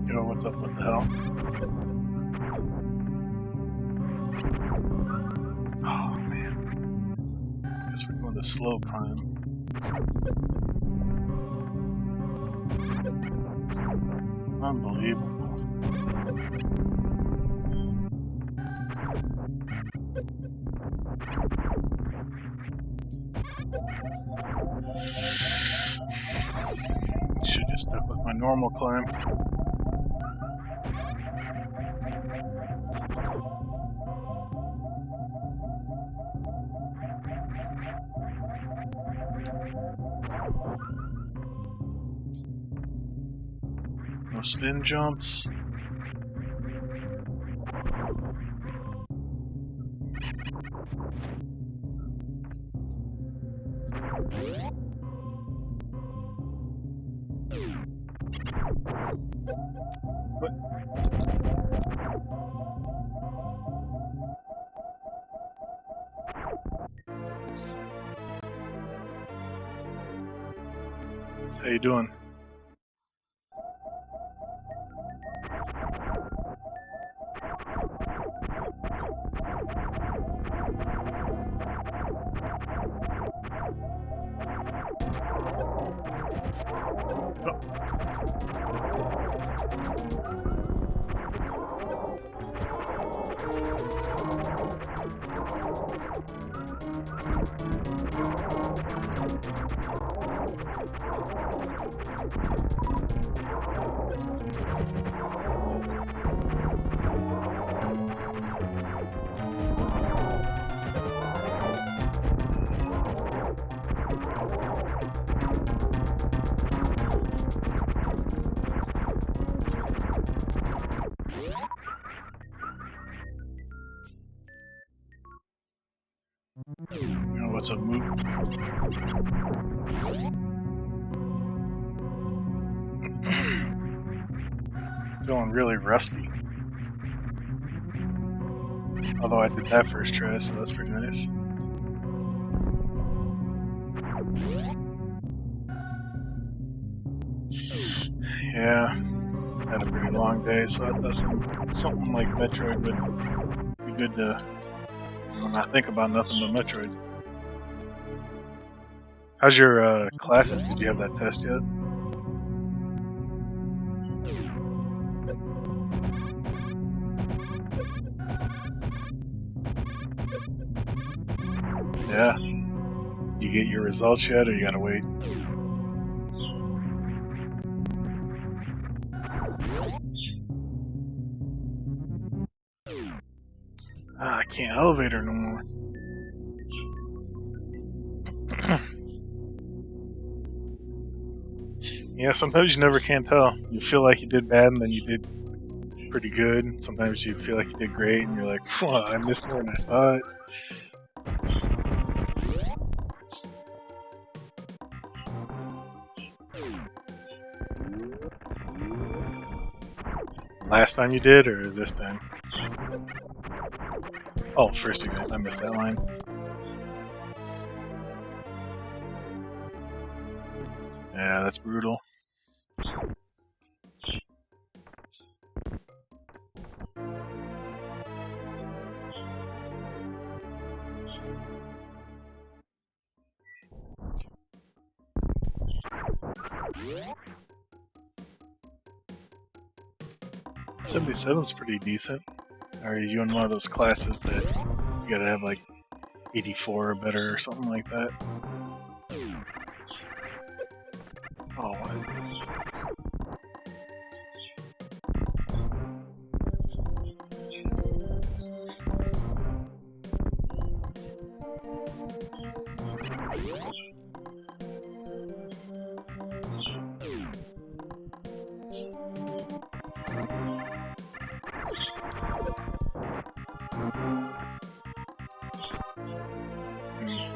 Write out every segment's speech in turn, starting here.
Yo, what's up? What the hell? Guess we're going to slow climb. Unbelievable. Should just stuck with my normal climb. No spin jumps. What? How you doing? You know what's a move? Feeling really rusty. Although I did that first try, so that's pretty nice. Yeah, had a pretty long day, so I thought something like Metroid would be good to not think about nothing but Metroid. How's your classes? Did you have that test yet? Yeah. You get your results yet, or you gotta wait? I can't elevator no more. Yeah, sometimes you never can tell. You feel like you did bad, and then you did pretty good. Sometimes you feel like you did great, and you're like, well, I missed more than I thought. Last time you did, or this time? Oh, first exam. I missed that line. Yeah, that's brutal. .77's pretty decent. Are you in one of those classes that you gotta have like 84 or better or something like that? Oh, what?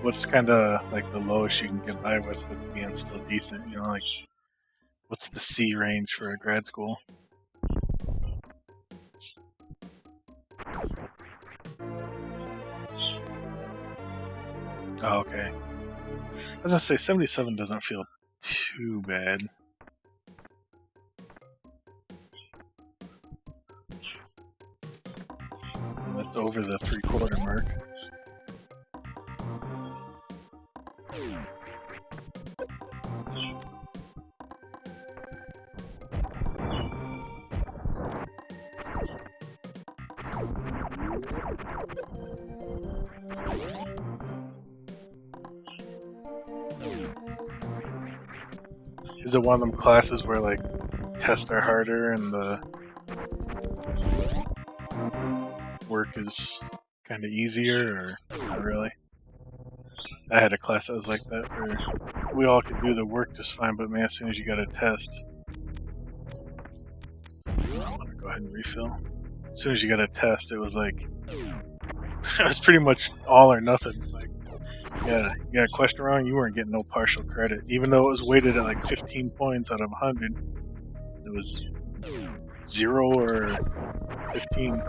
What's kind of like the lowest you can get by with being still decent? You know, like what's the C range for a grad school? Oh, okay. I was gonna say 77 doesn't feel too bad. That's over the 3/4 mark. Is it one of them classes where like tests are harder and the work is kind of easier, or not really? I had a class that was like that where we all could do the work just fine, but man, as soon as you got a test, I'm gonna go ahead and refill. As soon as you got a test, it was like it was pretty much all or nothing. Like, yeah, you got a question wrong, you weren't getting no partial credit, even though it was weighted at like 15 points out of 100. It was 0 or 15.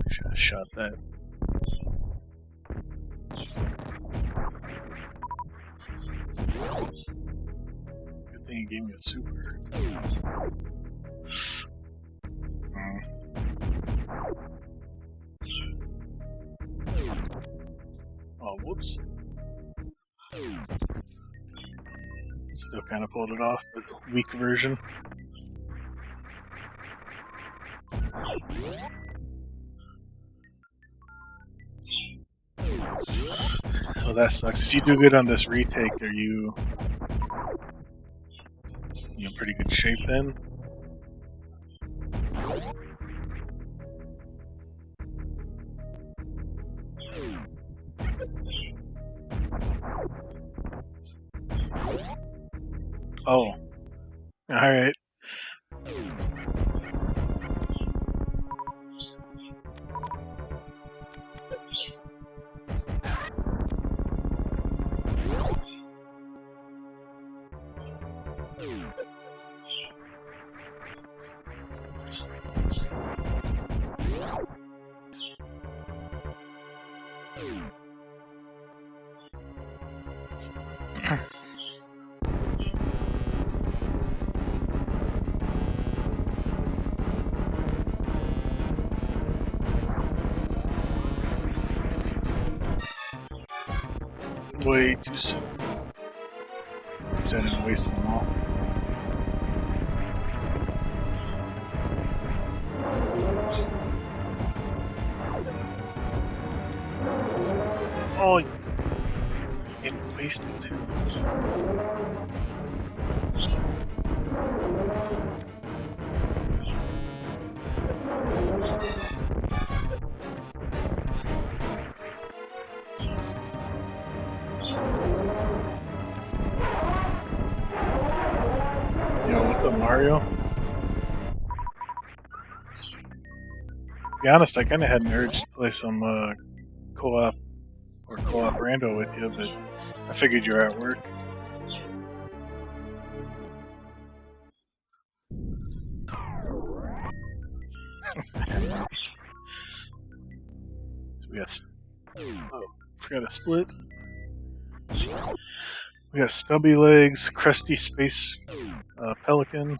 Should have shot that. Good thing he gave me a super. Oh, whoops. Still kind of pulled it off, but weak version. Oh, that sucks. If you do good on this retake, are you in pretty good shape then? Oh. Alright. Way too soon. So I didn't waste them all. Oh, it wasted too. Yo, what's up, Mario? To be honest, I kind of had an urge to play some co-op or co-op rando with you, but I figured you're at work. So we got, oh, forgot a split. We got Stubby Legs, Crusty Space Pelican.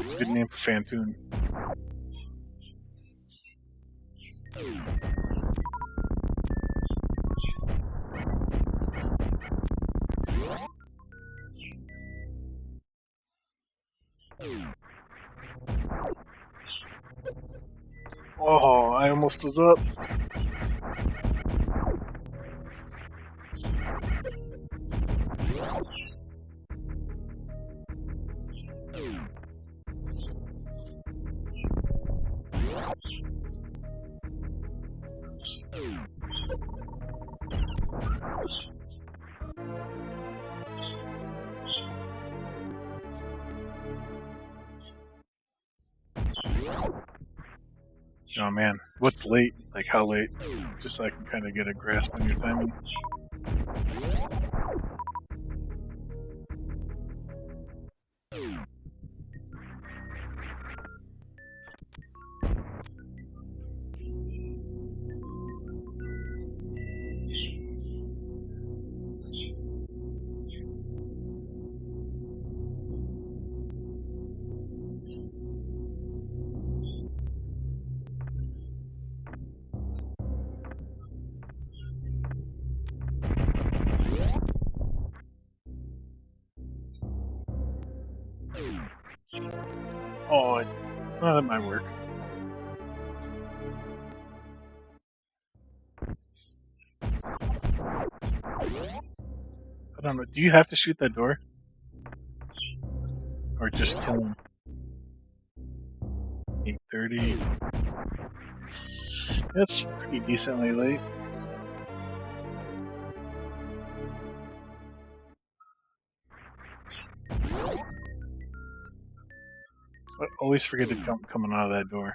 It's a good name for Phantoon. Oh, I almost was up. No, Oh man, what's late? Like how late? Just so I can kind of get a grasp on your timing. Oh, well, that might work. I don't know. Do you have to shoot that door? Or just kill him? 8:30. That's pretty decently late. But always forget to jump coming out of that door.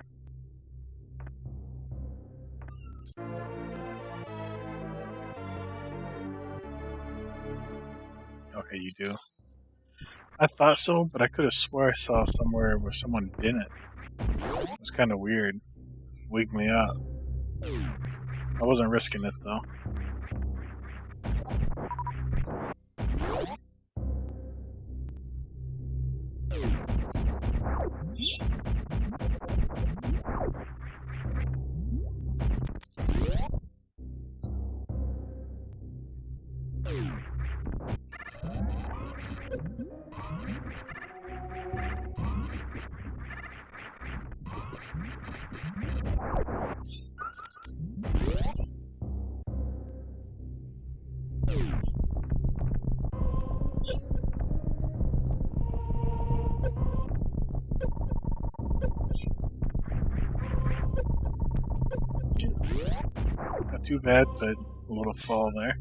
Okay, you do. I thought so, but I could have swore I saw somewhere where someone didn't. It was kind of weird. Wigged me out. I wasn't risking it though. Not too bad, but a little fall there.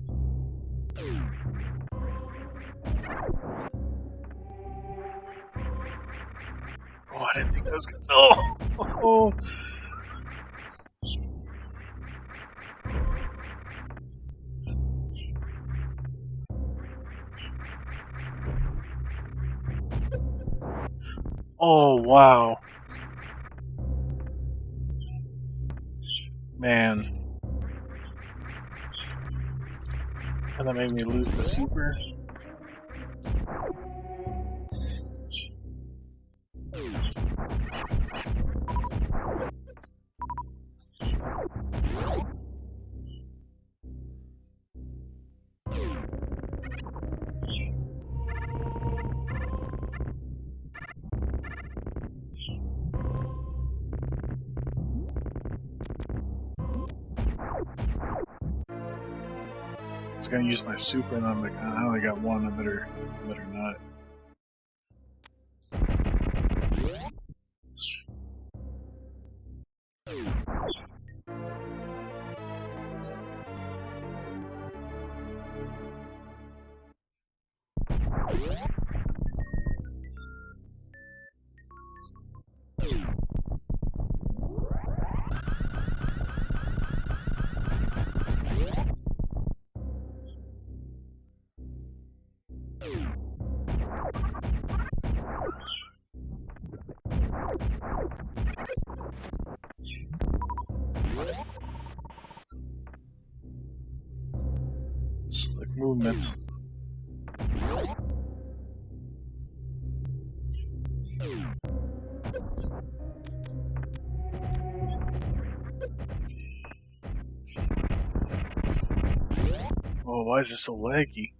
Oh, I didn't think that was gonna. Oh! Oh, wow. Man. And that made me lose the super. I was gonna use my super and I'm like, I only got one, I better not. Slick movements. Oh, why is it so laggy?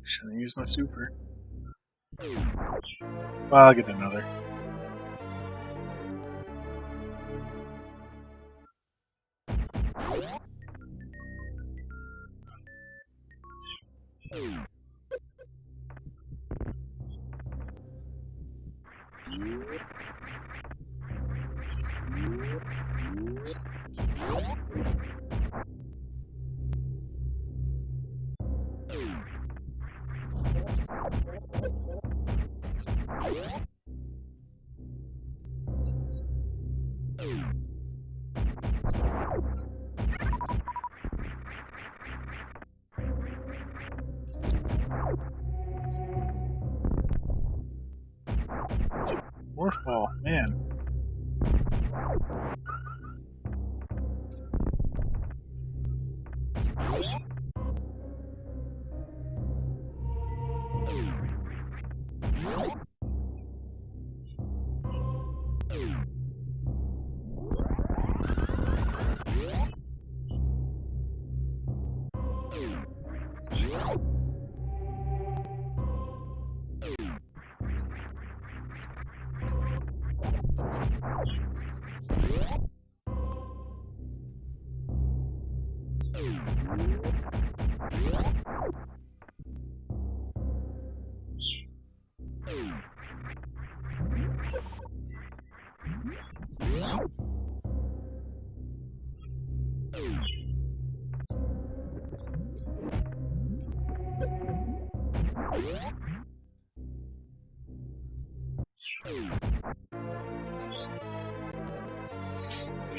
Shouldn't use my super. Well, I'll get another. Morph ball, man.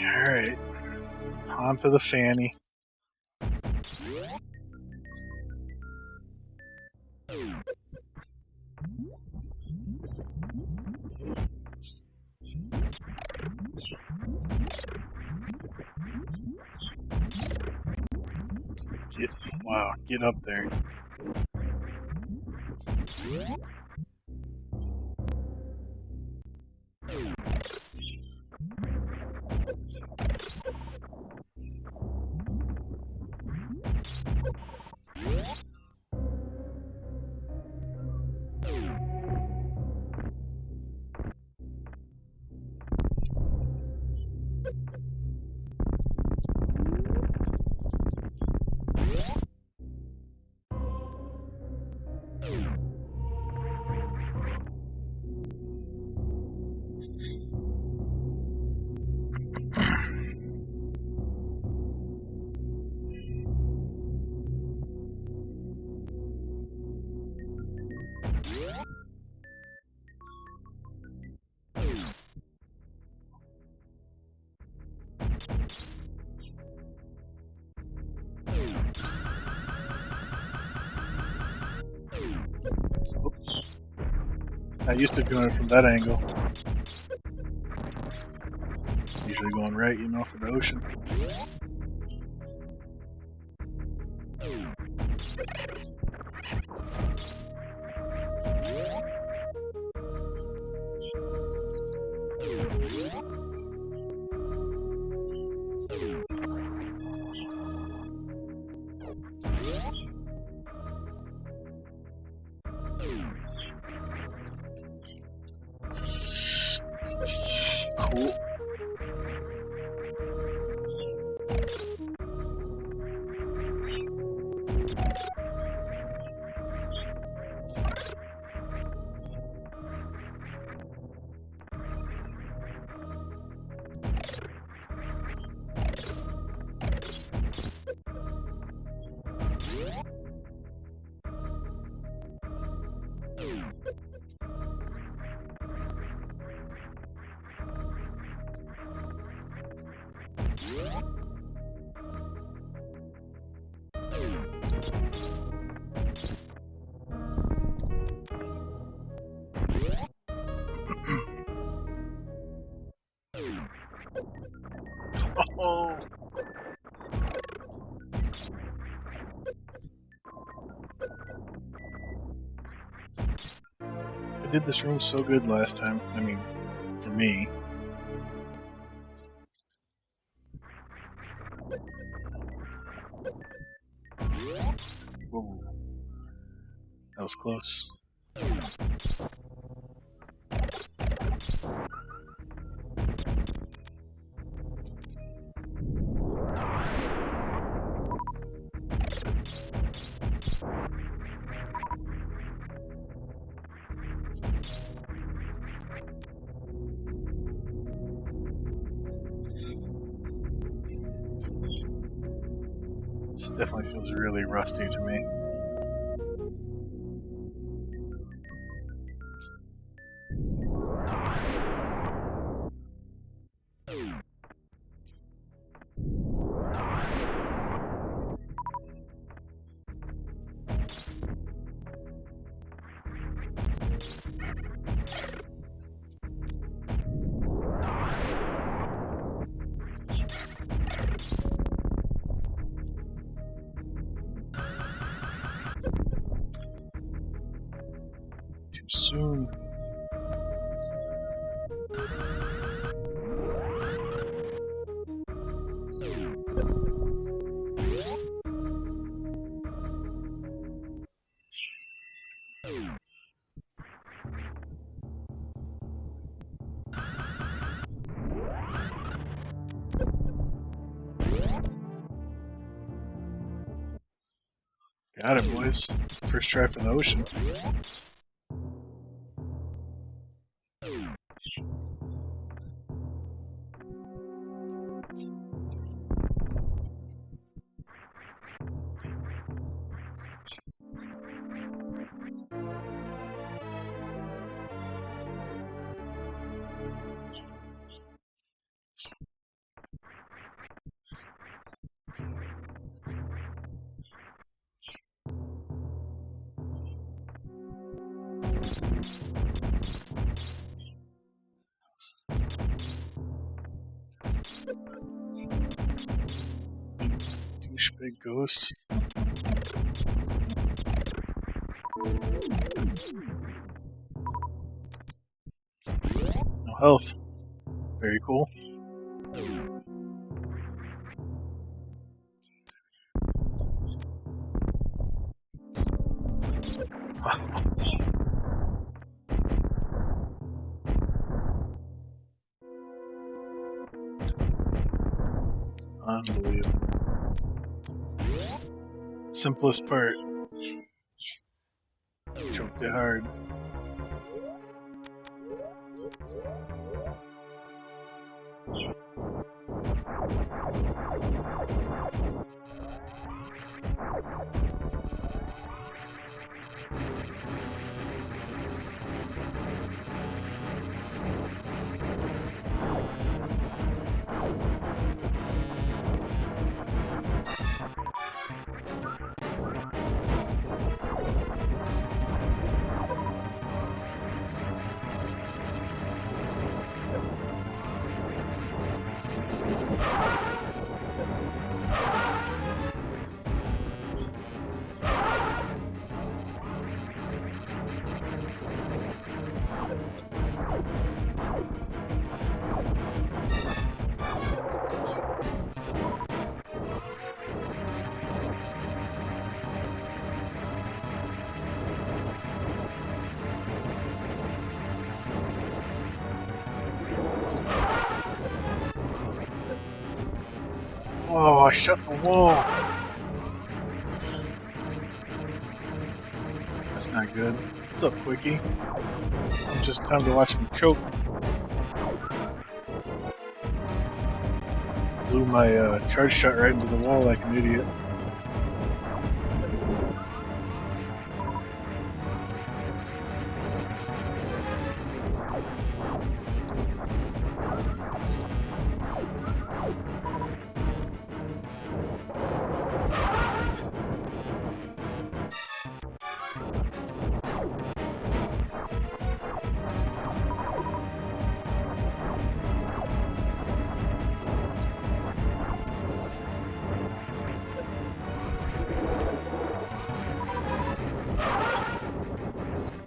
Alright. On to the fanny. Wow, get up there. Oops. Not used to doing it from that angle. Usually going right, you know, for the ocean. Cool. Oh. I did this room so good last time. I mean, for me. Whoa. That was close. This definitely feels really rusty to me. Too soon. Got it, boys. First try for the ocean. Big ghost. No health. Very cool. Unbelievable. Simplest part. Choked it hard. Oh, I shut the wall. That's not good. What's up, Quickie? Just time to watch him choke. Blew my charge shot right into the wall like an idiot.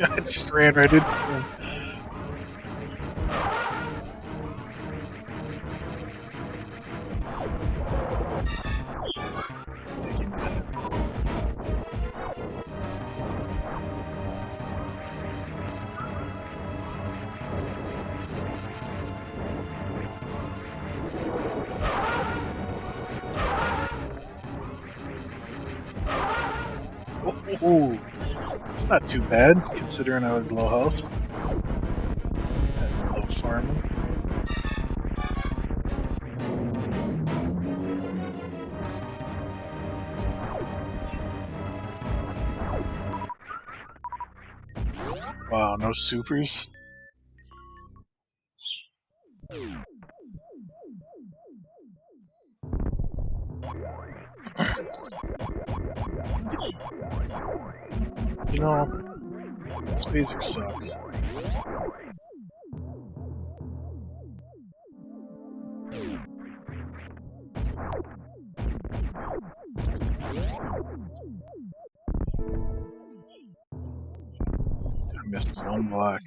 I just ran right into him. Oh, it's not too bad considering I was low health. Low farming. Wow, no supers? You know, this phaser sucks. I missed one block.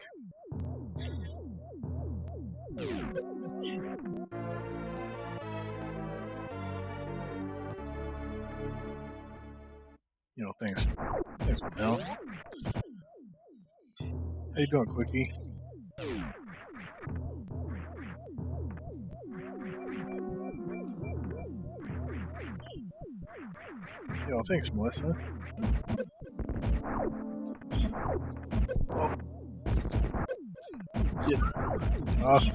You know, thanks for the help. How you doing, Quickie? Yo, thanks, Melissa. Oh. Get off me.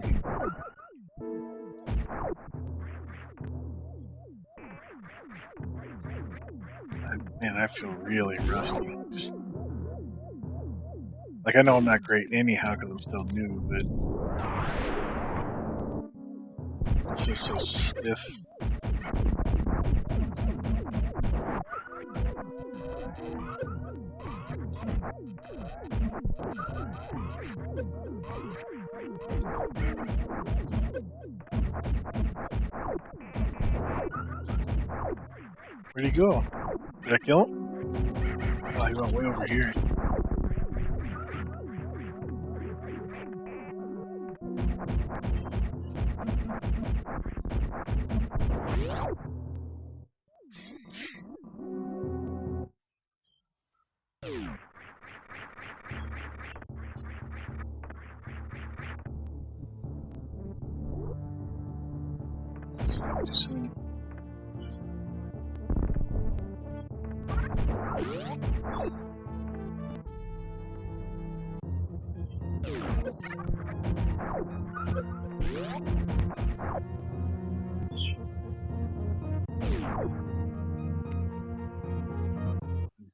Man, I feel really rusty. Just like I know I'm not great anyhow because I'm still new, but I feel so stiff. Where'd he go? Did I kill him? Oh, he went way over here. Stop too soon.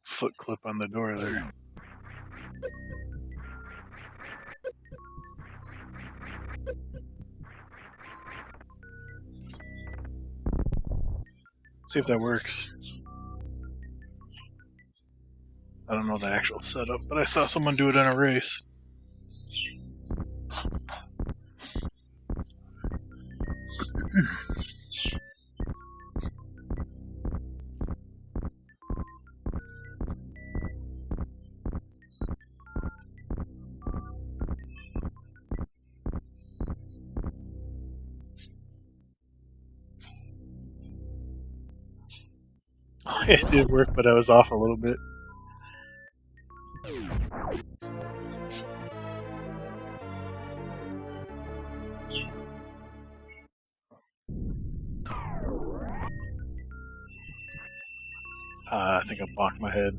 Foot clip on the door there. See if that works. I don't know the actual setup, but I saw someone do it in a race. It did work, but I was off a little bit. I think I blocked my head.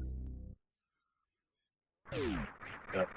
Yep.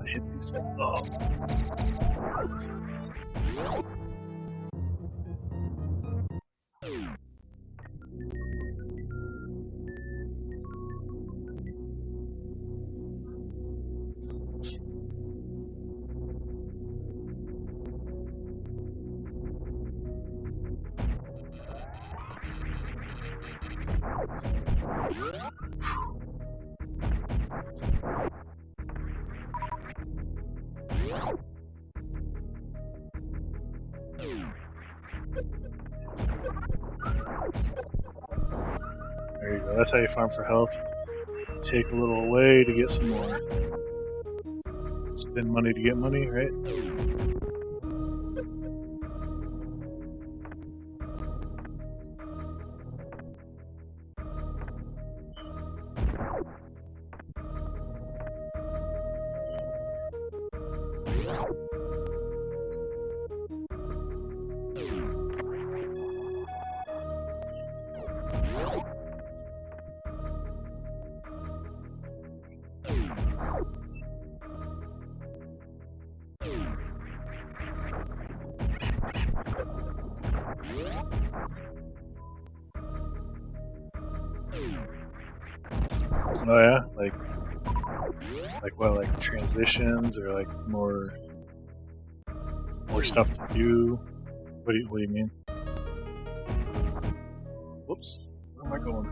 I hit this. Oh. that's how you farm for health. Take a little away to get some more. Spend money to get money, right? Oh yeah, like what, like transitions or like more stuff to do? What do you mean? Whoops, where am I going?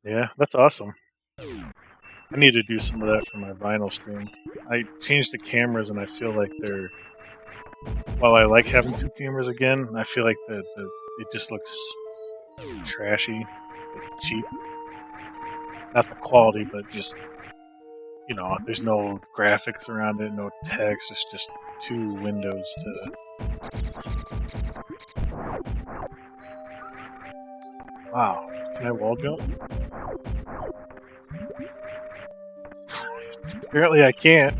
Yeah, that's awesome. I need to do some of that for my vinyl stream. I changed the cameras and I feel like they're... While I like having two cameras again, I feel like it just looks trashy, like cheap. Not the quality, but just, you know, there's no graphics around it, no text, it's just two windows to... Wow, can I wall jump? Apparently I can't.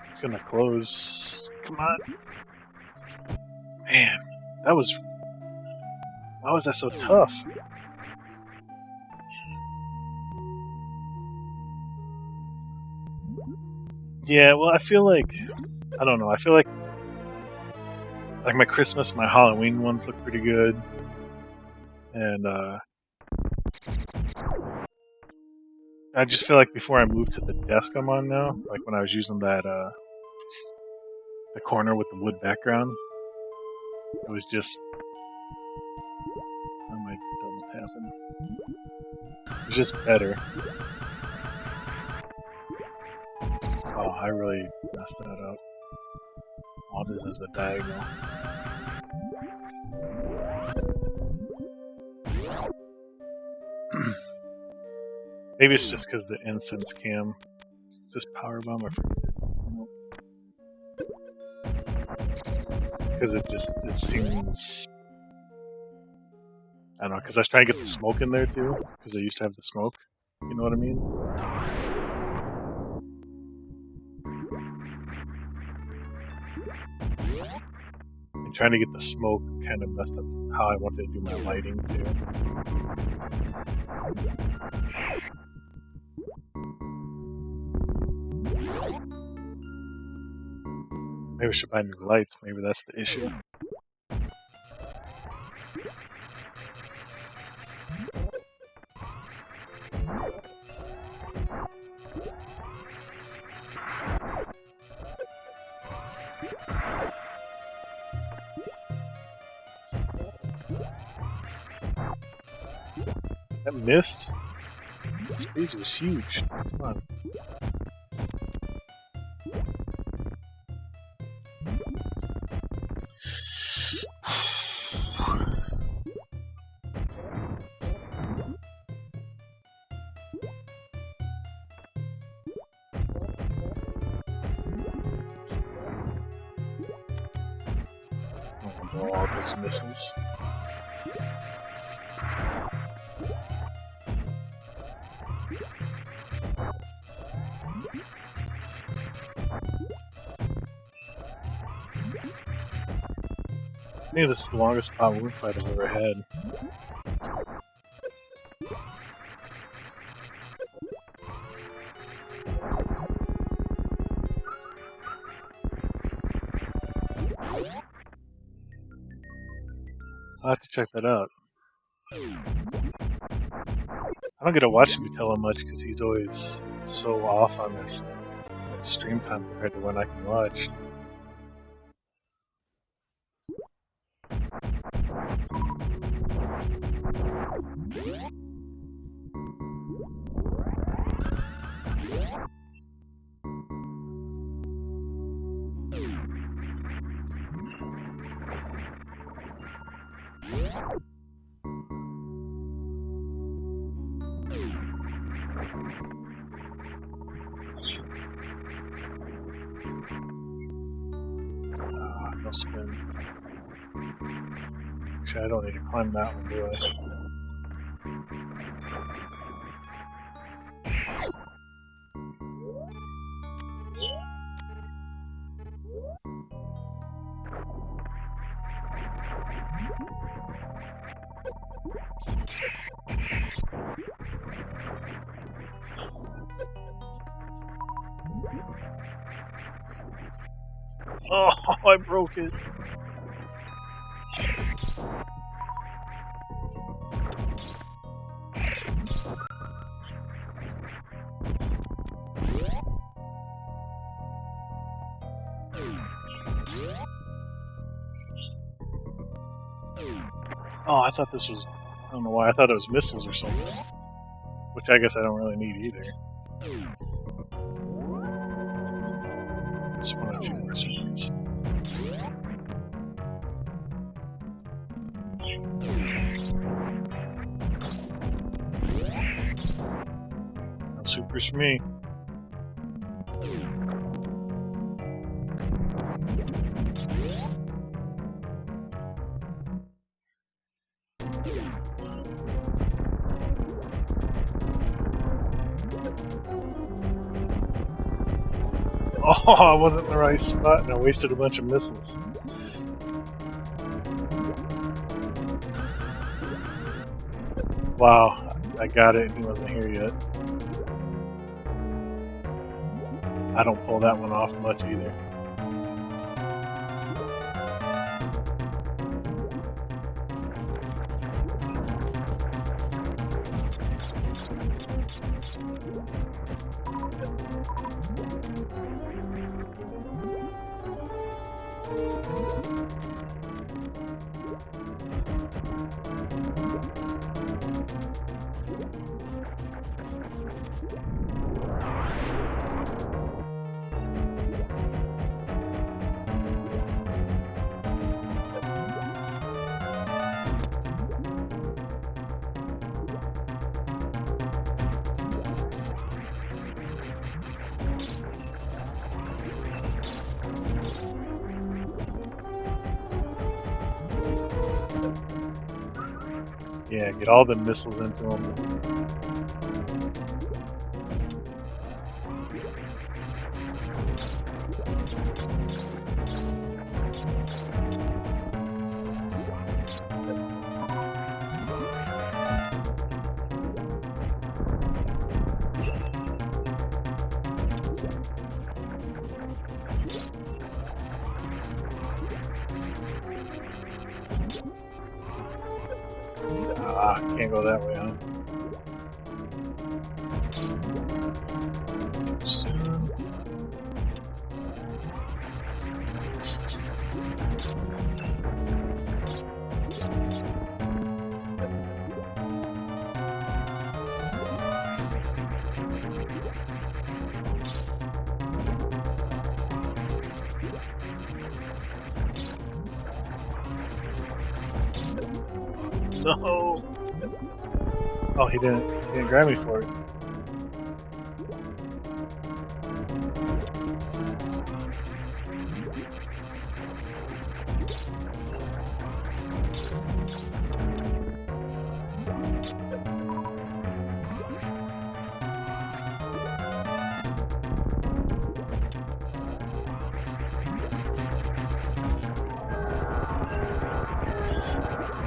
It's gonna close. Come on. Man, that was... Why was that so tough? Yeah, well, I feel like... I don't know, I feel like my Christmas, my Halloween ones look pretty good. And, I just feel like before I moved to the desk I'm on now, like when I was using that, the corner with the wood background, it was just... How am I double tapping? It was just better. Oh, I really messed that up. All this is a diagonal. Maybe it's just because the incense cam. Is this power bomb? I forget. Because it seems... I don't know, because I was trying to get the smoke in there too, because I used to have the smoke. You know what I mean? And trying to get the smoke kind of messed up how I wanted to do my lighting too. Maybe I should buy new lights, maybe that's the issue. That missed? The space was huge. Come on. Oh, all those misses. Maybe this is the longest wound fight I've ever had. I'll have to check that out. I don't get to watch him tell him much because he's always so off on this stream time compared to when I can watch. No spin. Actually, I don't need to climb that one, do I? Oh, I broke it. Oh, I thought this was... I don't know why. I thought it was missiles or something. Which I guess I don't really need either. Just want a few more supers. No supers for me. Oh, I wasn't in the right spot and I wasted a bunch of missiles. Wow, I got it and he wasn't here yet. I don't pull that one off much either. Yeah, get all the missiles into them. Ah, can't go that way, huh? Too soon. No! Oh, he didn't grab me for it.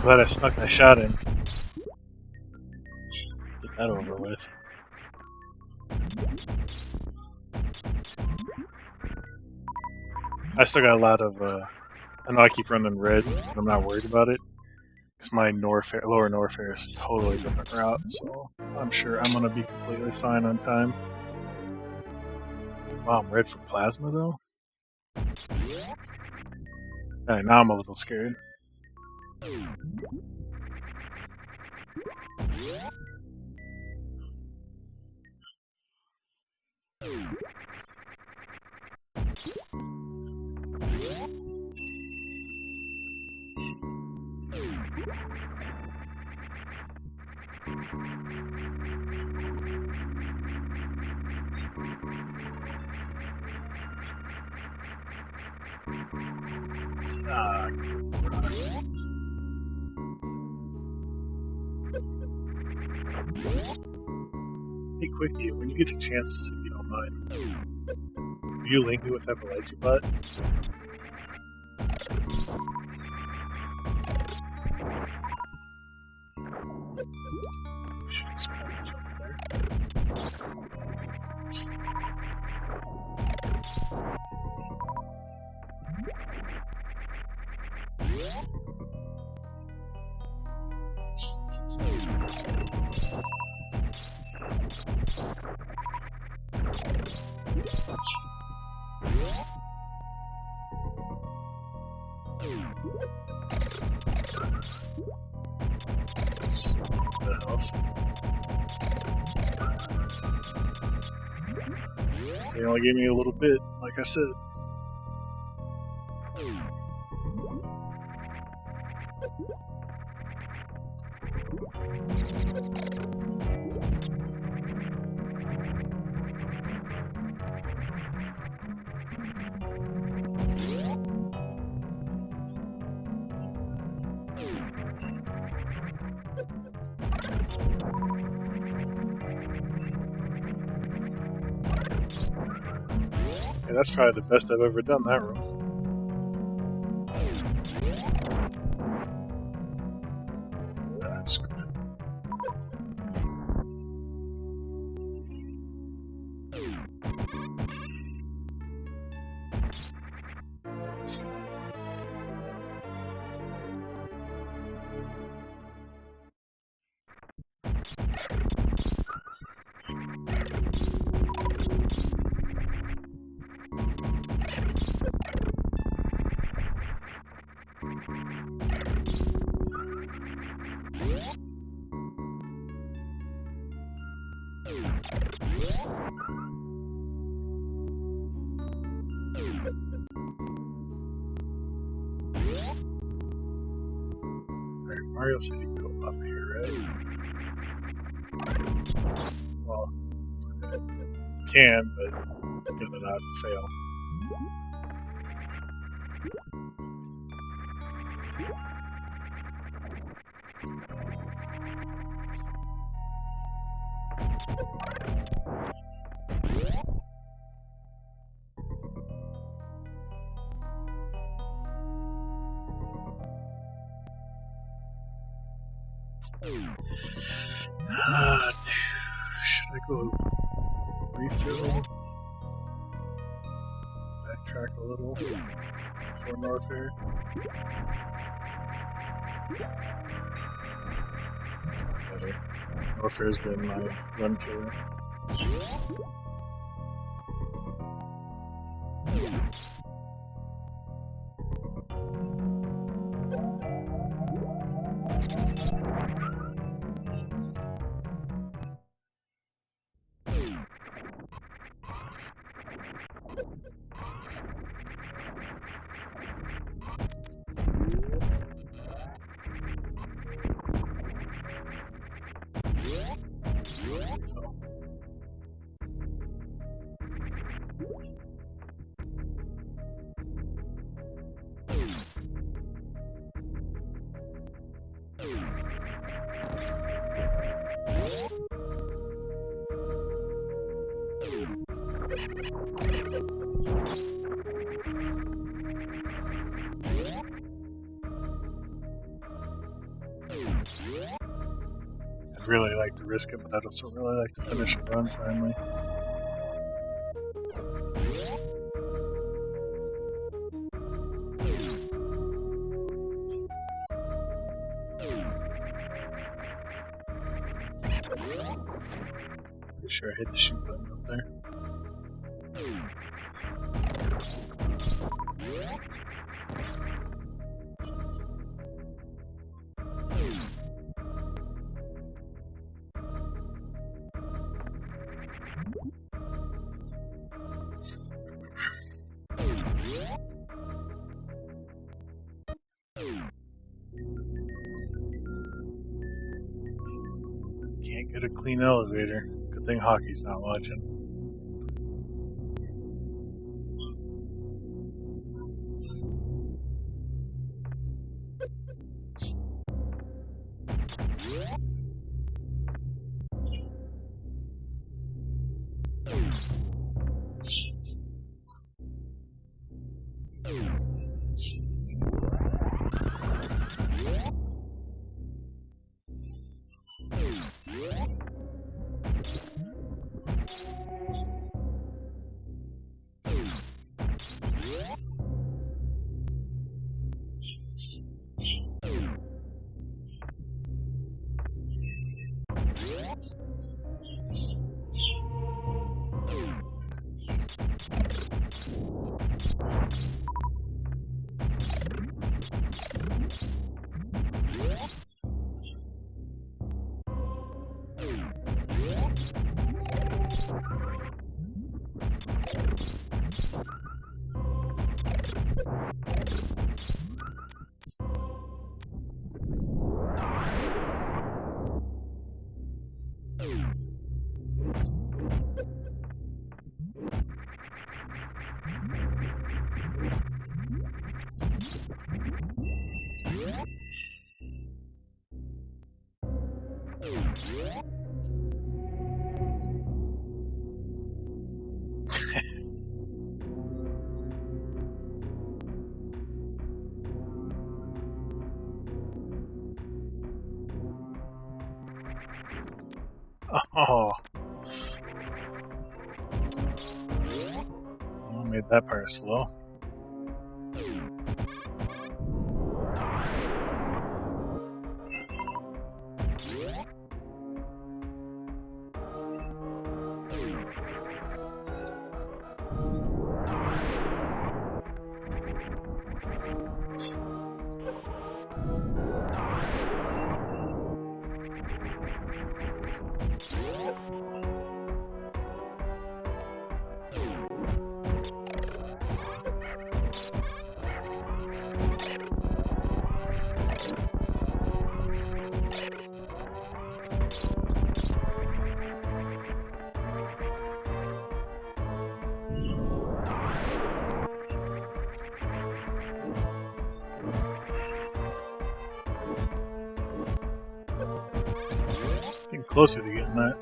Glad I snuck that shot in. Get that over with. I still got a lot of, I know I keep running red, but I'm not worried about it. Because my lower Norfair is totally different route, so I'm sure I'm going to be completely fine on time. Wow, I'm red for plasma, though? Alright, now I'm a little scared. Ah, hey, Quickie, when you get a chance, if you don't mind, will you link me what type of light you bought? Should just put it up there. The health. So they only gave me a little bit, like I said. Yeah, that's probably the best I've ever done that room. That's good. Alright, Mario said you can go up here, right? Well, you can, but gonna not fail. Should I go refill? Backtrack a little before 1hr? Better. 1hr's been my run killer. I'd really like to risk it, but I'd also really like to finish a run finally. Pretty sure I hit the shoot button up there. Can't get a clean elevator. Good thing Hockey's not watching. Oh, I made that part slow. Getting closer to getting that.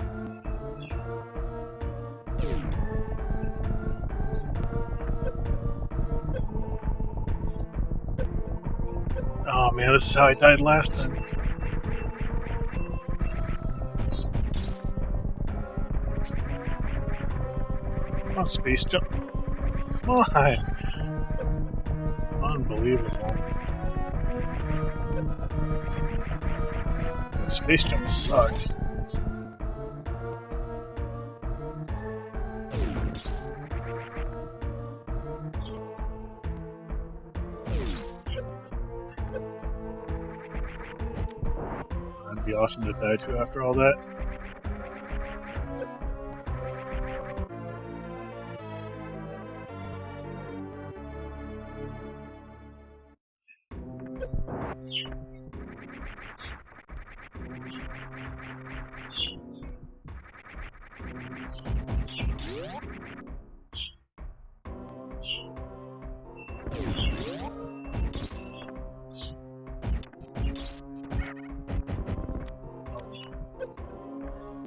Oh man, this is how I died last time. Come on, space jump. Come on. Unbelievable. Space jump sucks. That'd be awesome to die to after all that.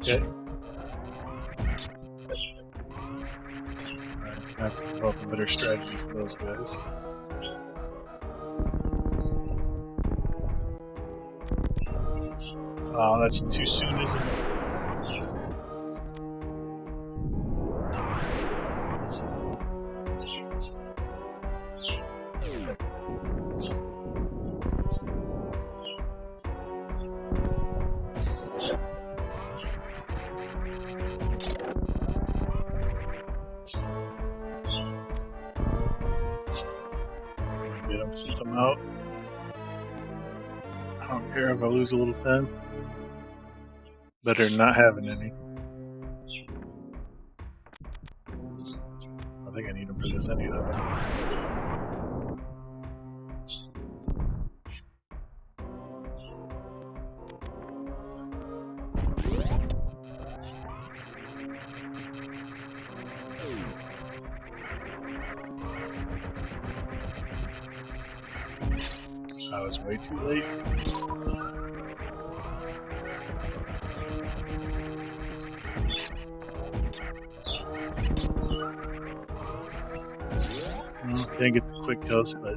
Okay. I have to develop a better strategy for those guys. Oh, that's too soon, isn't it? Get him since I'm out. I don't care if I lose a little time. Better than not having any. I think I need him for this anyway. I was way too late. Didn't get the quick kills, but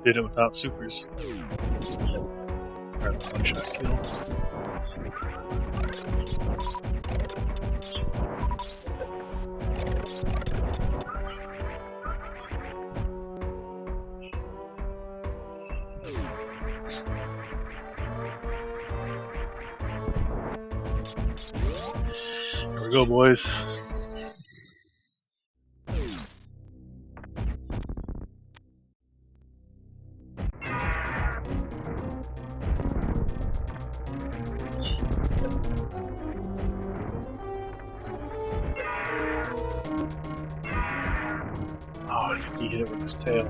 did it without supers. Grab the one-shot kill. Here we go, boys. Oh, I think he hit it with his tail.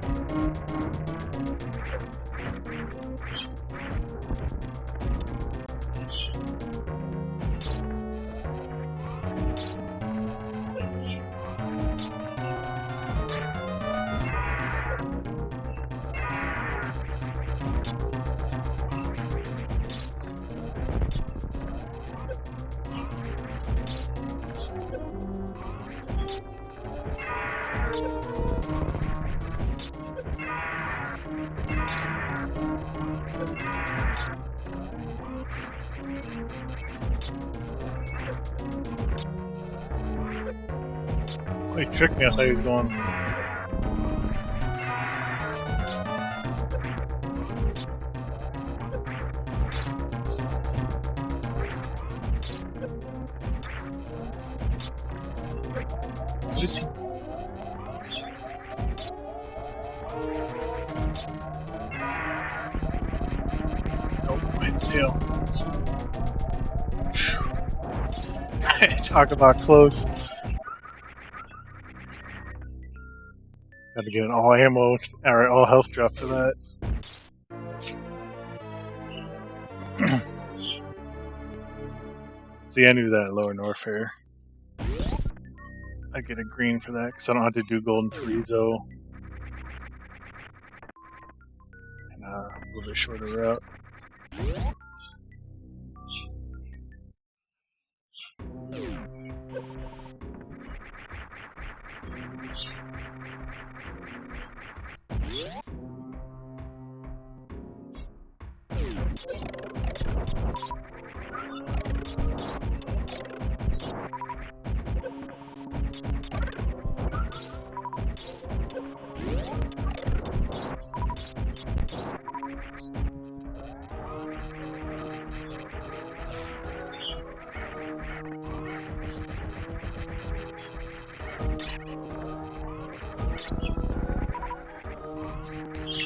Oh, he tricked me. I thought he was going. What is he? Oh, my tail. Talk about close. Got to get an all ammo or all health drop for that. See, I knew that lower Norfair. I get a green for that because I don't have to do Golden Chorizo. And a little bit shorter route.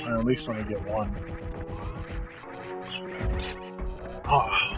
Or at least let me get one. Oh.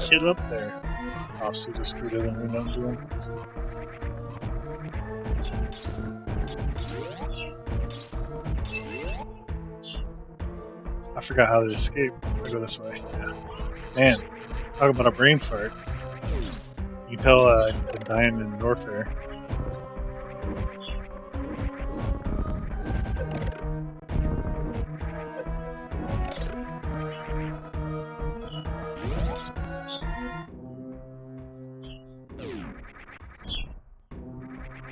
Get up there. Oh, super scooter than we know what I'm doing. I forgot how to escape. I go this way. Yeah. Man, talk about a brain fart. You can tell I've been dying in Norfair.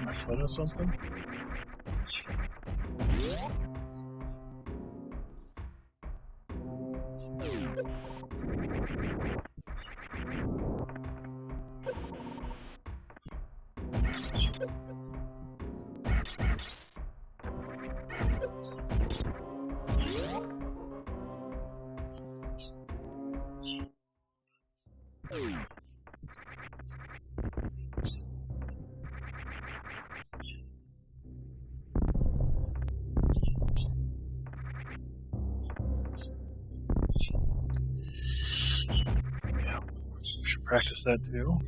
My foot or something? practice that too.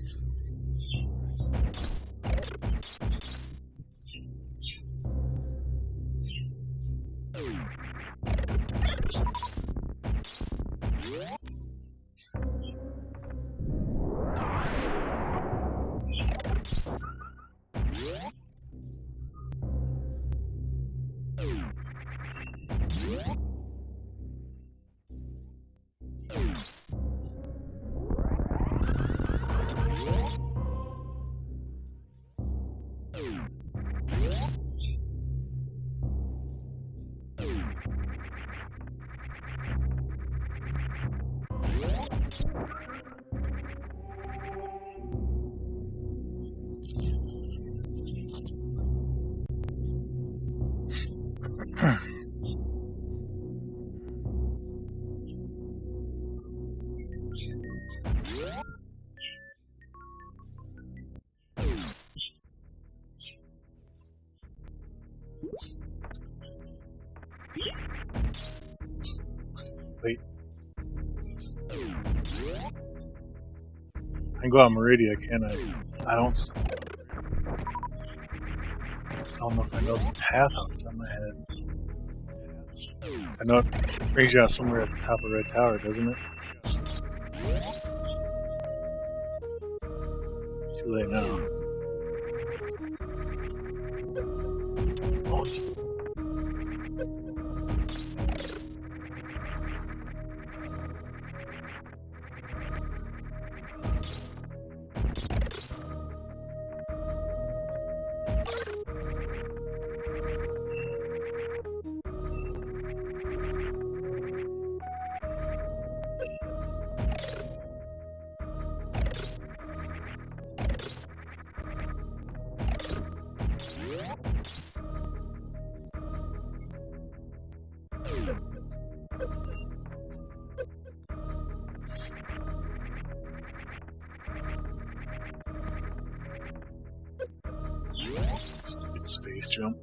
Wait. I can go out Meridia, can I? I don't know if I know the path off the top of my head. I know it brings you out somewhere at the top of Red Tower, doesn't it? Too late now. Oh. Stupid space jump.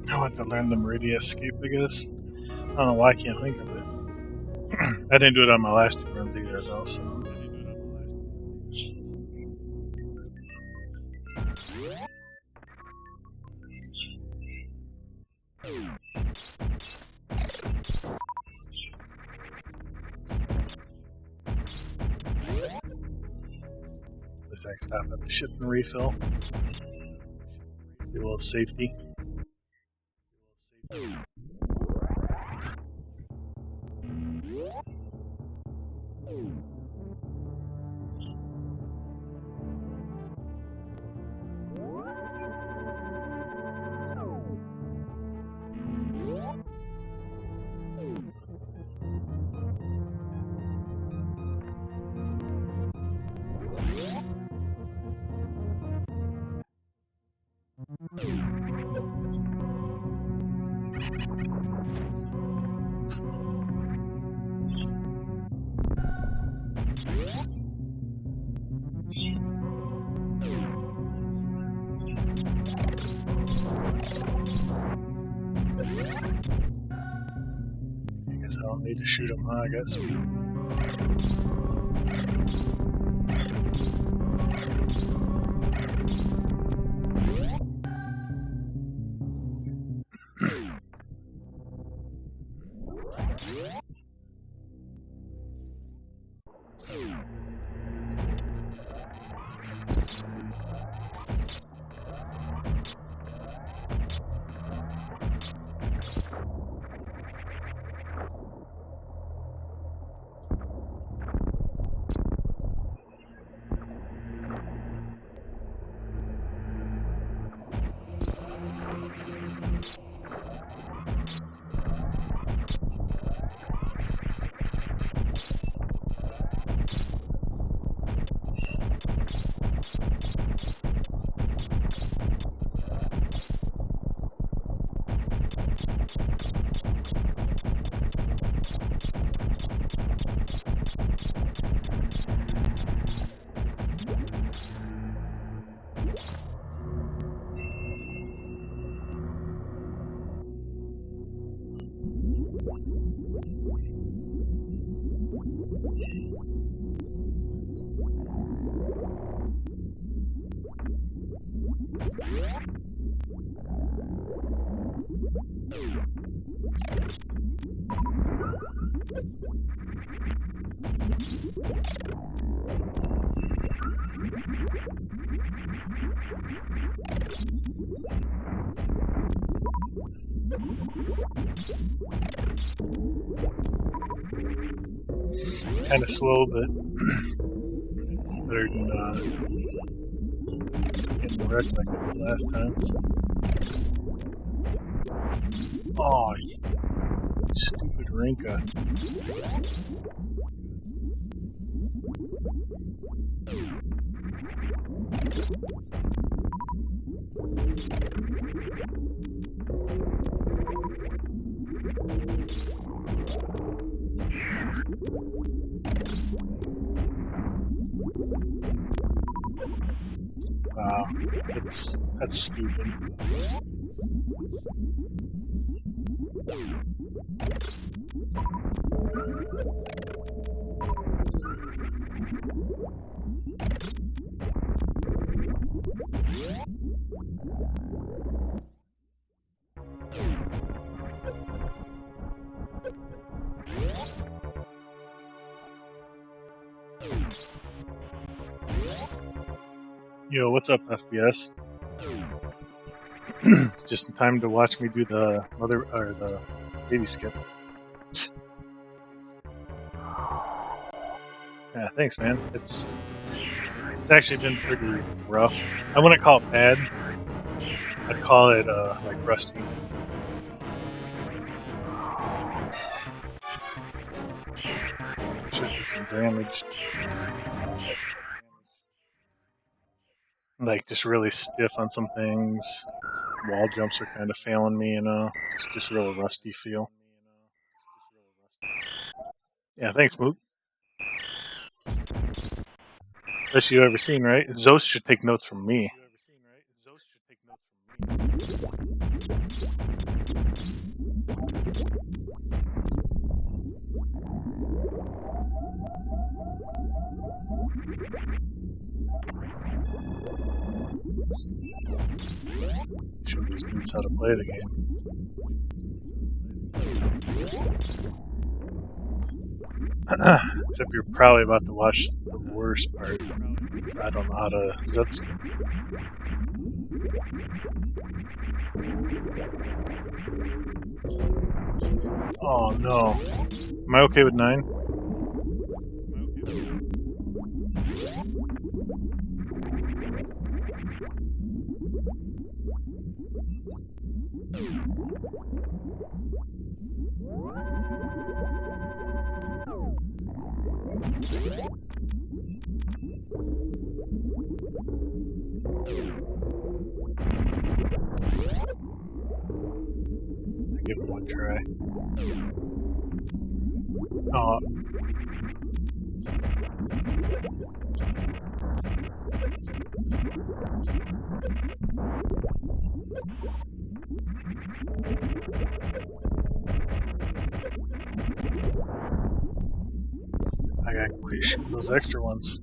I want to learn the Meridia escape, I guess. I don't know why I can't think of it. I didn't do it on my last two runs either, though, so. Let's actually stop at the ship and refill. Do a little safety. I don't need to shoot him, huh? I got speed. Kind of slow, but better than getting wrecked like I did last time. Oh, you stupid Rinka. Wow, that's stupid. Yo, what's up, FPS? Just in time to watch me do the the baby skip. Yeah, thanks, man. It's actually been pretty rough. I wouldn't call it bad. I'd call it like rusty. Should do some damage. Like just really stiff on some things. Wall jumps are kind of failing me, you know. Just real rusty feel. Yeah, thanks, Mook. Best you ever seen, right? Zos should take notes from me. Show these dudes how to play the game. Except you're probably about to watch the worst part. I don't know how to zip skip. Oh no. Am I okay with 9? Give it one try. Oh. I gotta quit shooting those extra ones.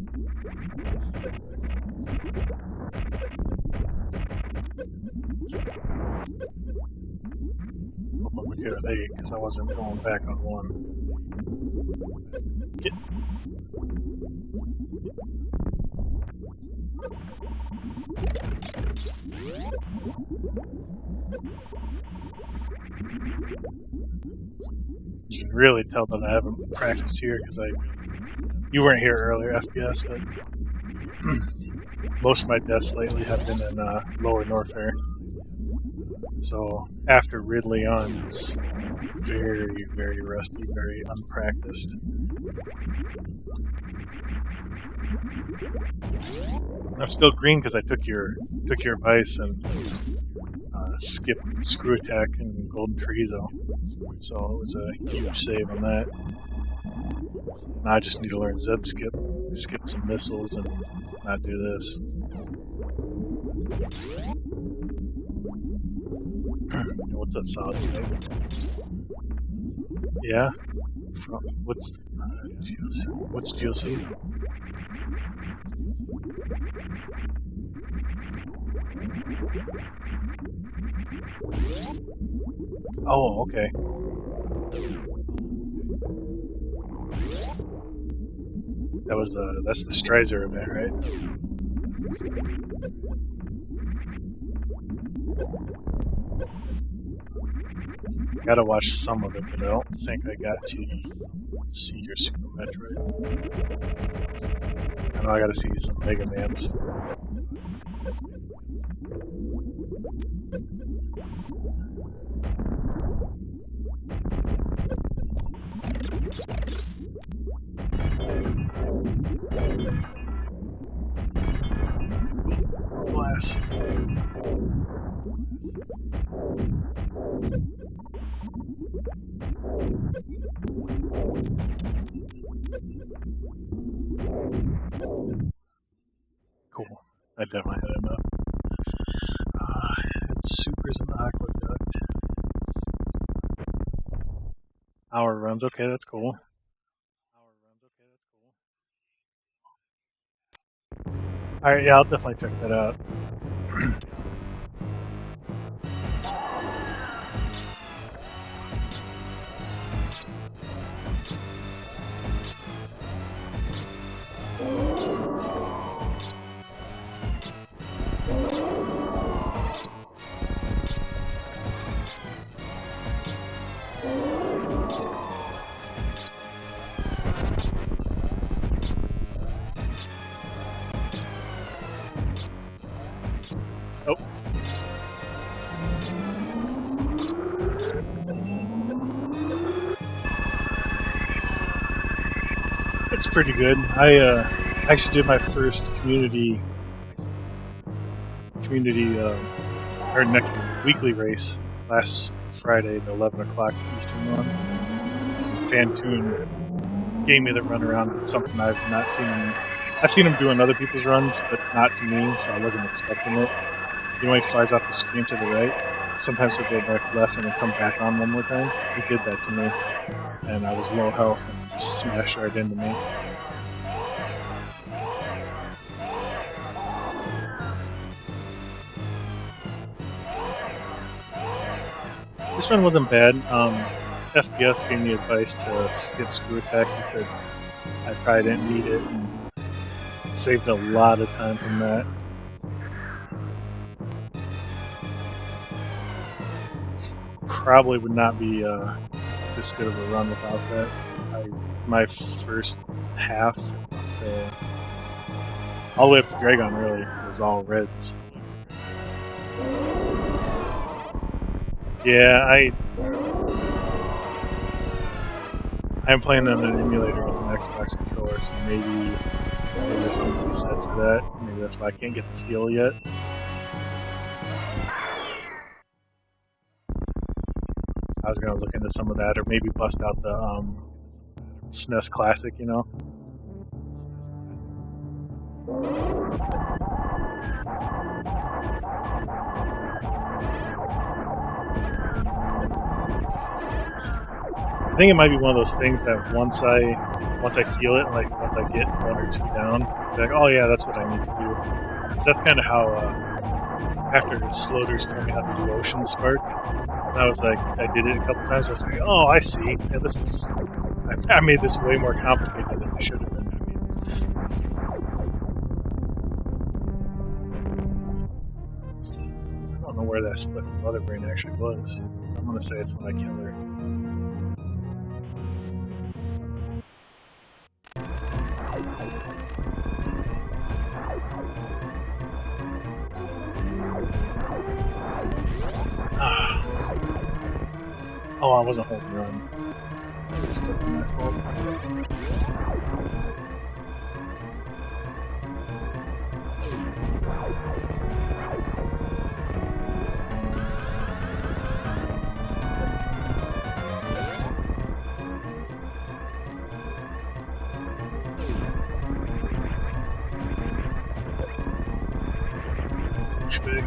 Hope I'm okay with 8 because I wasn't going back on 1. Get. You can really tell that I haven't practiced here because you weren't here earlier, FPS, but most of my deaths lately have been in lower 1hr. So after Ridley on is very, very rusty, very unpracticed. I'm still green because I took your advice and skipped screw attack and golden Trezo. So it was a huge save on that. Now I just need to learn zeb skip some missiles and not do this. What's up, Solid Snake? Yeah. From what's GLC? What's GLC? Oh, okay. That was that's the Strizer event, right? Gotta watch some of it, but I don't think I got to see your Super Metroid. I know I gotta see some Mega Mans. Glass. Cool. I definitely had enough. Supers and Aqueduct. Hour runs. Okay, that's cool. Alright, yeah, I'll definitely check that out. Oh. It's pretty good. I actually did my first community or next weekly race last Friday, the 11 o'clock Eastern one. Fantoon gave me the runaround. It's something I've not seen him. I've seen him doing other people's runs, but not to me, so I wasn't expecting it. You know, he flies off the screen to the right. Sometimes he'll go back left and then come back on one more time. He did that to me, and I was low health and just smashed right into me. This run wasn't bad. FPS gave me advice to skip screw attack. He said I probably didn't need it, and saved a lot of time from that. Probably would not be this good of a run without that. My first half, all the way up to Dragon, really, was all reds. Yeah, I'm playing on an emulator with an Xbox controller, so maybe there's something to be said for that. Maybe that's why I can't get the feel yet. I was gonna look into some of that, or maybe bust out the SNES Classic, you know. I think it might be one of those things that once I feel it, like once I get one or two down, I'll be like, oh yeah, that's what I need to do. Because that's kind of how after Sloders told me how to do Ocean Spark, I was like, I did it a couple times. I was like, oh, I see. Yeah, this is. I made this way more complicated than it should have been. I don't know where that split mother brain actually was. I'm gonna say it's when I kill her. Oh, I wasn't holding on. It was still my fault. Big.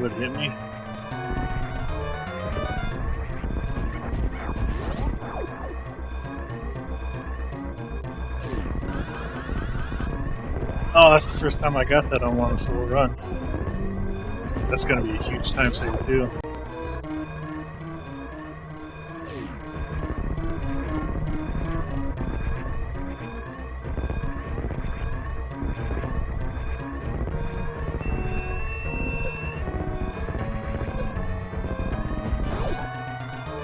would hit me. Oh, that's the first time I got that on one full run. That's going to be a huge time saver too.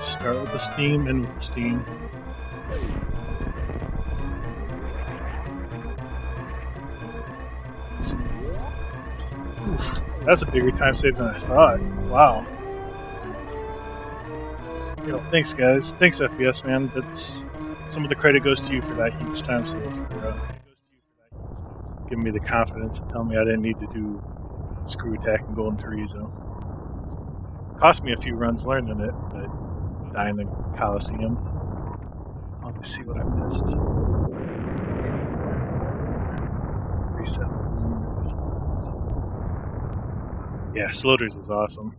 Start with the steam, end with the steam. Oof, that's a bigger time save than I thought. Wow. Thanks guys. Thanks FBS man. That's some of the credit goes to you for that huge time save, for giving me the confidence and telling me I didn't need to do screw attack and golden Teresa. Cost me a few runs learning it, but dying in Coliseum. Let me see what I missed. Reset. Yeah, Sloters is awesome.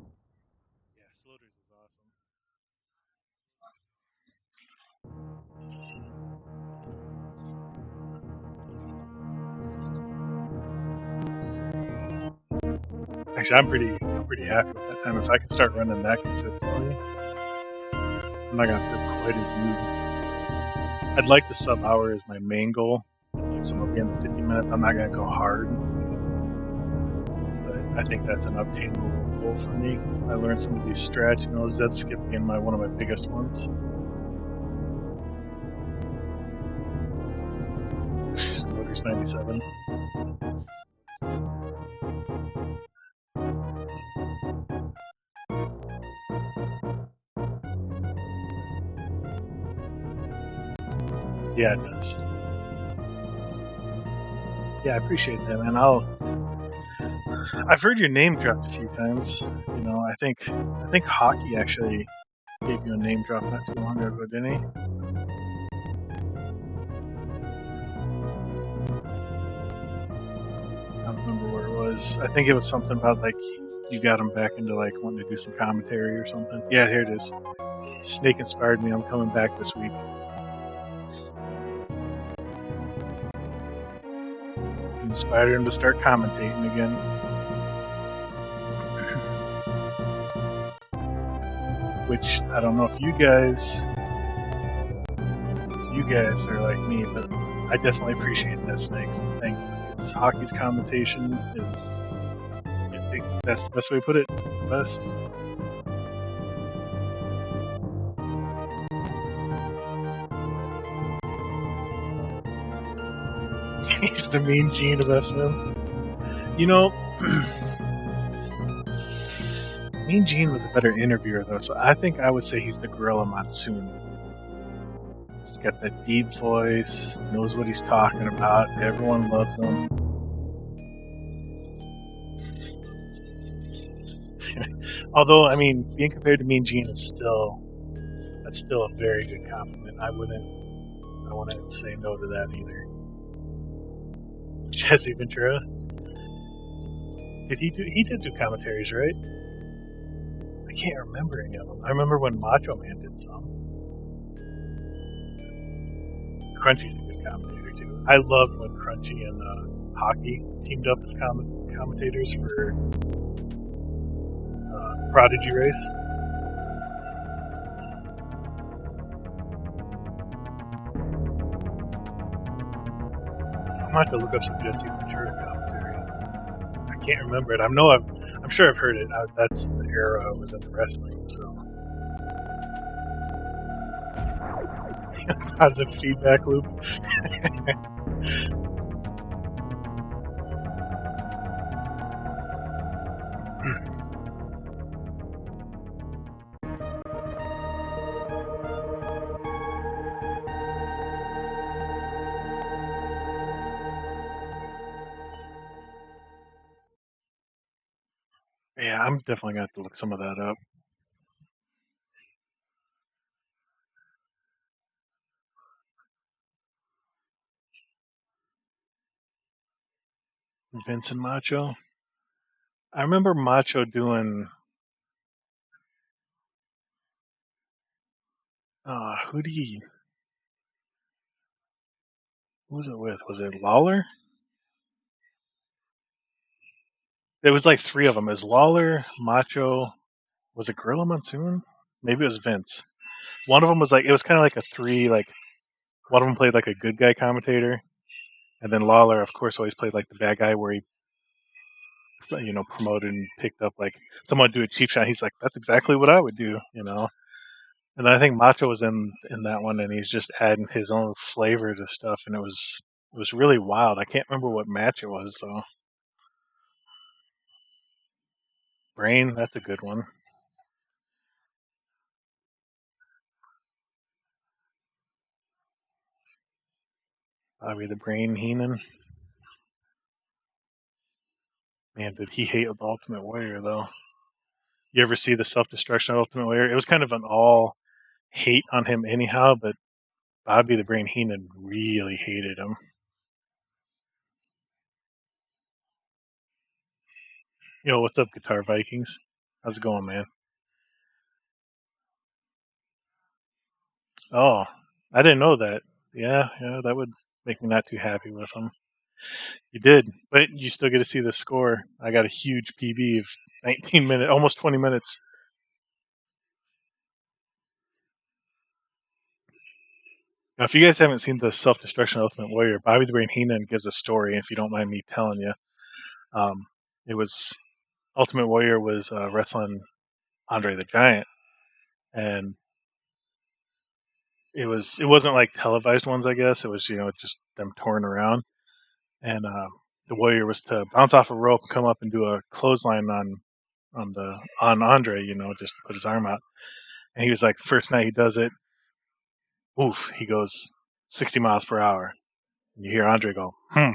Actually, I'm pretty happy with that time. If I could start running that consistently, I'm not gonna feel quite as new. I'd like the sub-hour as my main goal. So I'm in the 50 minutes. I'm not gonna go hard, but I think that's an obtainable goal for me. I learned some of these strats. Zeb skip being one of my biggest ones. Sloters 97. Yeah, it does. Yeah, I appreciate that, man. I've heard your name dropped a few times. I think Hockey actually gave you a name drop not too long ago, didn't he? I don't remember where it was. I think it was something about you got him back into wanting to do some commentary or something. Yeah, here it is. Snake inspired me. I'm coming back this week. Inspired him to start commentating again. Which I don't know if you guys are like me, but I definitely appreciate that, Snake. So thank you. Because Hockey's commentation is, I think that's the best way to put it. It's the best. He's the Mean Gene of SM. Mean Gene was a better interviewer, though, so I think I would say he's the Gorilla Monsoon. He's got that deep voice, knows what he's talking about, everyone loves him. Although, being compared to Mean Gene that's still a very good compliment. I wouldn't say no to that either. Jesse Ventura. He did do commentaries, right? I can't remember any of them. I remember when Macho Man did some. Crunchy's a good commentator too. I loved when Crunchy and Hockey teamed up as commentators for Prodigy Race. I'm gonna have to look up some Jesse Ventura commentary. I can't remember it. I'm sure I've heard it. That's the era I was into wrestling, so. Positive feedback loop. Yeah, I'm definitely gonna have to look some of that up. Vince and Macho. I remember Macho doing. Who did he? Who was it with? Was it Lawler? There was like three of them. Is Lawler, Macho? Was it Gorilla Monsoon? Maybe it was Vince. One of them was like it was kind of like a three. Like one of them played like a good guy commentator, and then Lawler, of course, always played like the bad guy, where he promoted and picked up like someone do a cheap shot. He's like, that's exactly what I would do. And then I think Macho was in that one, and he's just adding his own flavor to stuff, and it was really wild. I can't remember what match it was though. Brain, that's a good one. Bobby the Brain Heenan. Man, did he hate the Ultimate Warrior though? You ever see the Self Destruction of Ultimate Warrior? It was kind of an all hate on him anyhow, but Bobby the Brain Heenan really hated him. What's up, Guitar Vikings? How's it going, man? Oh, I didn't know that. Yeah, yeah, that would make me not too happy with him. You did, but you still get to see the score. I got a huge PB of 19 minutes, almost 20 minutes. Now, if you guys haven't seen the Self Destruction Ultimate Warrior, Bobby the Brain Heenan gives a story. If you don't mind me telling you, um, it was Ultimate Warrior was wrestling Andre the Giant, and it wasn't like televised ones. I guess it was just them touring around, and the Warrior was to bounce off a rope, come up and do a clothesline on Andre, just to put his arm out. And he was like, first night he does it, oof, he goes 60 miles per hour. And you hear Andre go, hmm.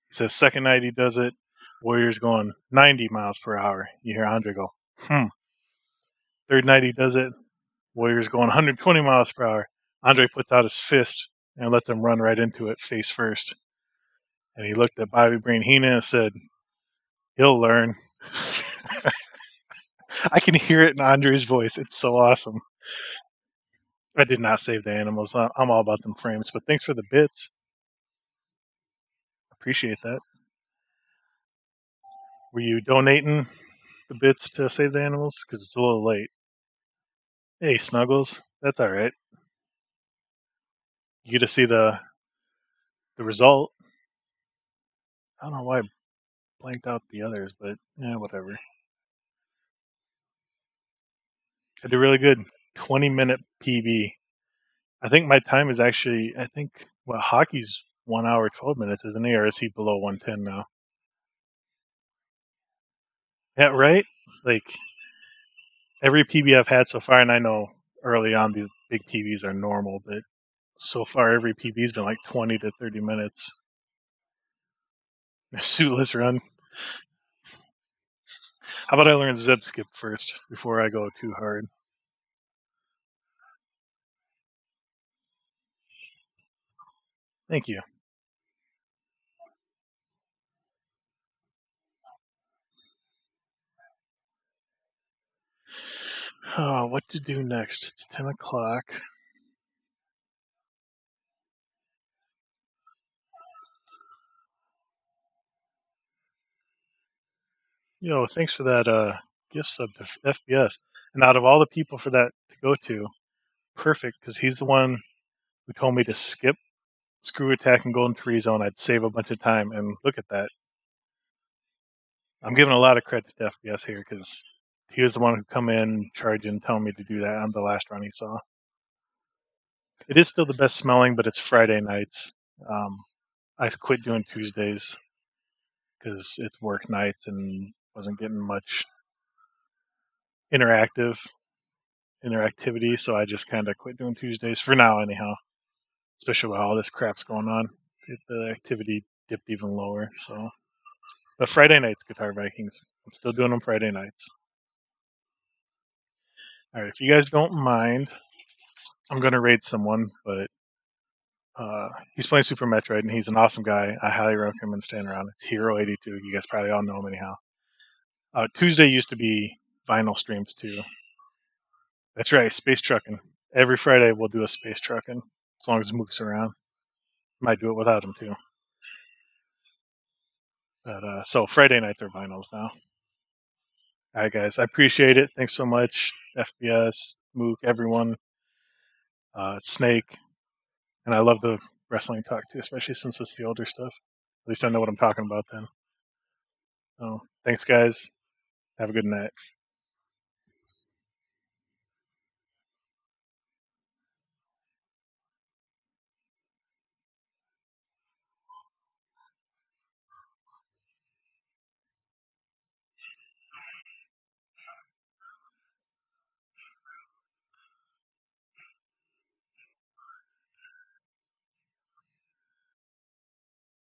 He says, second night he does it, Warrior's going 90 miles per hour. You hear Andre go, hmm. Third night he does it, Warrior's going 120 miles per hour. Andre puts out his fist and lets him run right into it face first. And he looked at Bobby Brain Heenan and said, he'll learn. I can hear it in Andre's voice. It's so awesome. I did not save the animals. I'm all about them frames, but thanks for the bits. Appreciate that. Were you donating the bits to save the animals? Because it's a little late. Hey, Snuggles. That's all right. You get to see the result. I don't know why I blanked out the others, but yeah, whatever. I did really good. 20-minute PB. I think my time is actually, hockey's 1 hour, 12 minutes, isn't he? Or is he below 110 now? Yeah, right? Like, every PB I've had so far, and I know early on these big PBs are normal, but so far every PB's been like 20 to 30 minutes. A suitless run. How about I learn zip skip first before I go too hard? Thank you. Oh, what to do next? It's 10 o'clock. Thanks for that gift sub to FBS. And out of all the people for that to go to, perfect, because he's the one who told me to skip Screw Attack and Golden Free Zone. I'd save a bunch of time, and look at that. I'm giving a lot of credit to FBS here because he was the one who come in charging, telling me to do that on the last run he saw. It is still the best smelling, but it's Friday nights. I quit doing Tuesdays because it's work nights and wasn't getting much interactive interactivity, so I just kind of quit doing Tuesdays for now, anyhow. Especially with all this crap's going on, the activity dipped even lower. So, but Friday nights, Guitar Vikings, I'm still doing them Friday nights. All right, if you guys don't mind, I'm gonna raid someone, but he's playing Super Metroid, and he's an awesome guy. I highly recommend staying around. It's Hero82. You guys probably all know him anyhow. Tuesday used to be vinyl streams too. That's right, space trucking. Every Friday we'll do a space trucking as long as Mook's around. Might do it without him too. But so Friday nights are vinyls now. All right, guys, I appreciate it. Thanks so much, FBS, Mook, everyone, Snake, and I love the wrestling talk too, especially since it's the older stuff. At least I know what I'm talking about then. So, thanks, guys. Have a good night.